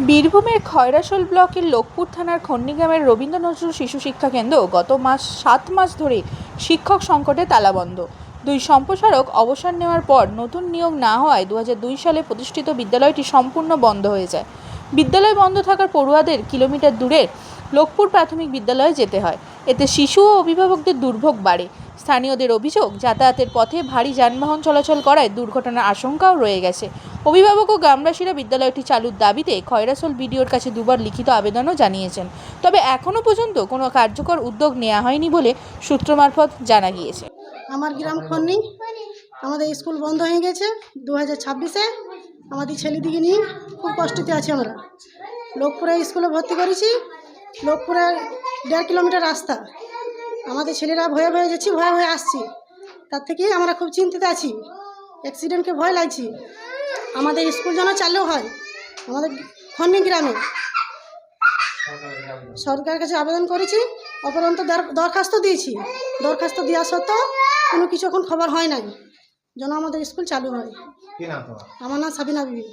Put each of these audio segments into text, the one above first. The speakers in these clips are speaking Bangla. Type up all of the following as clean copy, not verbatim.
বীরভূমের খয়রাশোল ব্লকের লোকপুর থানার খন্ডিগ্রামের রবীন্দ্র নজরুল শিশু শিক্ষা কেন্দ্র গত 7 মাস ধরে শিক্ষক সংকটে তালাবন্ধ। দুই সম্প্রসারক অবসর নেওয়ার পর নতুন নিয়োগ না হওয়ায় 2002 সালে প্রতিষ্ঠিত বিদ্যালয়টি সম্পূর্ণ বন্ধ হয়ে যায়। বিদ্যালয় বন্ধ থাকার পড়ুয়াদের কিলোমিটার দূরে লোকপুর প্রাথমিক বিদ্যালয়ে যেতে হয়। এতে শিশু ও অভিভাবকদের দুর্ভোগ বাড়ে। স্থানীয়দের অভিযোগ, যাতায়াতের পথে ভারী যানবাহন চলাচল করায় দুর্ঘটনার আশঙ্কাও রয়ে গেছে। অভিভাবক ও গ্রামবাসীরা বিদ্যালয়টি চালুর দাবিতে খয়রাশোল বিডিওর কাছে দুবার লিখিত আবেদনও জানিয়েছেন। তবে এখনও পর্যন্ত কোনো কার্যকর উদ্যোগ নেওয়া হয়নি বলে সূত্র মারফত জানা গিয়েছে। আমার গ্রাম খন্নি, আমাদের স্কুল বন্ধ হয়ে গেছে 2026-এ। আমাদের ছেলেদিকে নিয়ে খুব কষ্টতে আছি আমরা। লোকপুরে স্কুলে ভর্তি করেছি, লোকপুরে 1.5 কিলোমিটার রাস্তা। আমাদের ছেলেরা ভয়ে ভয়ে যাচ্ছি, ভয়ে ভয়ে আসছি। তার থেকে আমরা খুব চিন্তিত আছি, অ্যাক্সিডেন্টকে ভয় লাগছি। আমাদের স্কুল যেন চালু হয় আমাদের খন্নি গ্রামে। সরকারের কাছে আবেদন করেছি, অপরন্ত দরখাস্ত দিয়েছি। দরখাস্ত দেওয়া সত্ত্বেও কোনো কিছু এখন খবর হয় নাই যেন আমাদের স্কুল চালু হয়। আমার নাম সাবিনা বিবি।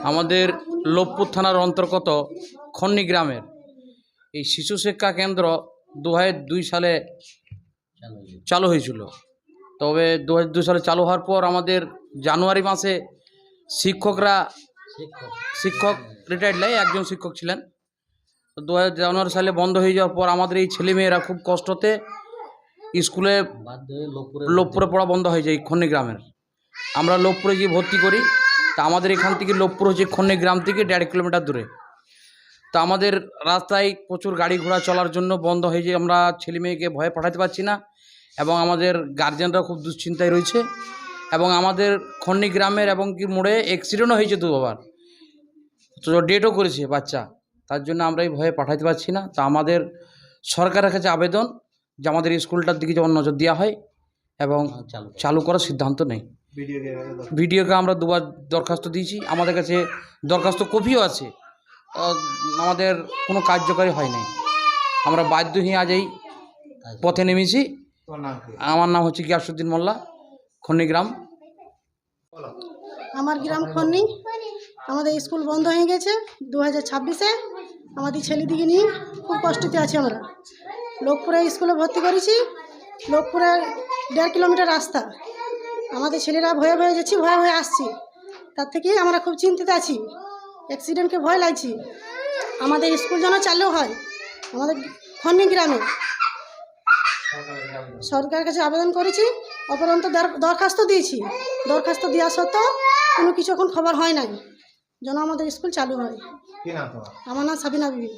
আমাদের লোকপুর থানার অন্তর্গত খন্নি গ্রামের এই শিশু শিক্ষা কেন্দ্র 2002 সালে চালু হয়েছিল। তবে 2002 সালে চালু হওয়ার পর আমাদের জানুয়ারি মাসে শিক্ষক রিটায়ার্ড নেয়, একজন শিক্ষক ছিলেন। তো 2000 সালে বন্ধ হয়ে যাওয়ার পর আমাদের এই ছেলেমেয়েরা খুব কষ্টতে স্কুলে লোকপুরে পড়া বন্ধ হয়ে যায়। খন্নি গ্রামের আমরা লোকপুরে গিয়ে ভর্তি করি। তা আমাদের এখান থেকে লোকপুর হচ্ছে খন্নি গ্রাম থেকে 1.5 কিলোমিটার দূরে। তা আমাদের রাস্তায় প্রচুর গাড়ি ঘোড়া চলার জন্য বন্ধ হয়ে যায়। আমরা ছেলে মেয়েকে ভয়ে পাঠাতে পারছি না এবং আমাদের গার্জেনরা খুব দুশ্চিন্তায় রয়েছে। এবং আমাদের খন্নি গ্রামের এবং কি মোড়ে অ্যাক্সিডেন্টও হয়েছে দুবার, তো ডেটও করেছে বাচ্চা। তার জন্য আমরা এই ভয়ে পাঠাতে পারছি না। তা আমাদের সরকারের কাছে আবেদন যে আমাদের স্কুলটার দিকে যেমন নজর দেওয়া হয় এবং চালু করার সিদ্ধান্ত নেই। ভিডিওকে আমরা দুবার দরখাস্ত দিয়েছি, আমাদের কাছে দরখাস্ত কপিও আছে। আমাদের কোনো কার্যকারী হয় নাই। আমরা বাধ্য হয়ে আজ এই পথে নেমেছি। আমার নাম হচ্ছে গিয়াসউদ্দিন মোল্লা, খন্নি গ্রাম। আমার গ্রাম খন্নি, আমাদের স্কুল বন্ধ হয়ে গেছে 2026-এ। আমাদের ছেলেদিকে নিয়ে খুব কষ্টতে আছি আমরা। লোকপুরে স্কুলে ভর্তি করেছি, লোকপুরে 1.5 কিলোমিটার রাস্তা। আমাদের ছেলেরা ভয়ে ভয়ে যাচ্ছি, ভয়ে ভয়ে আসছি। তার থেকে আমরা খুব চিন্তিত আছি, অ্যাক্সিডেন্টকে ভয় লাগছি। আমাদের স্কুল যেন চালু হয় আমাদের খন্নি গ্রামে। সরকারের কাছে আবেদন করেছি, অপরন্ত দরখাস্ত দিয়েছি। দরখাস্ত দেওয়া সত্ত্বেও কোনো কিছু এখন খবর হয় নাই যেন আমাদের স্কুল চালু হয়। আমার নাম সাবিনা বিবি।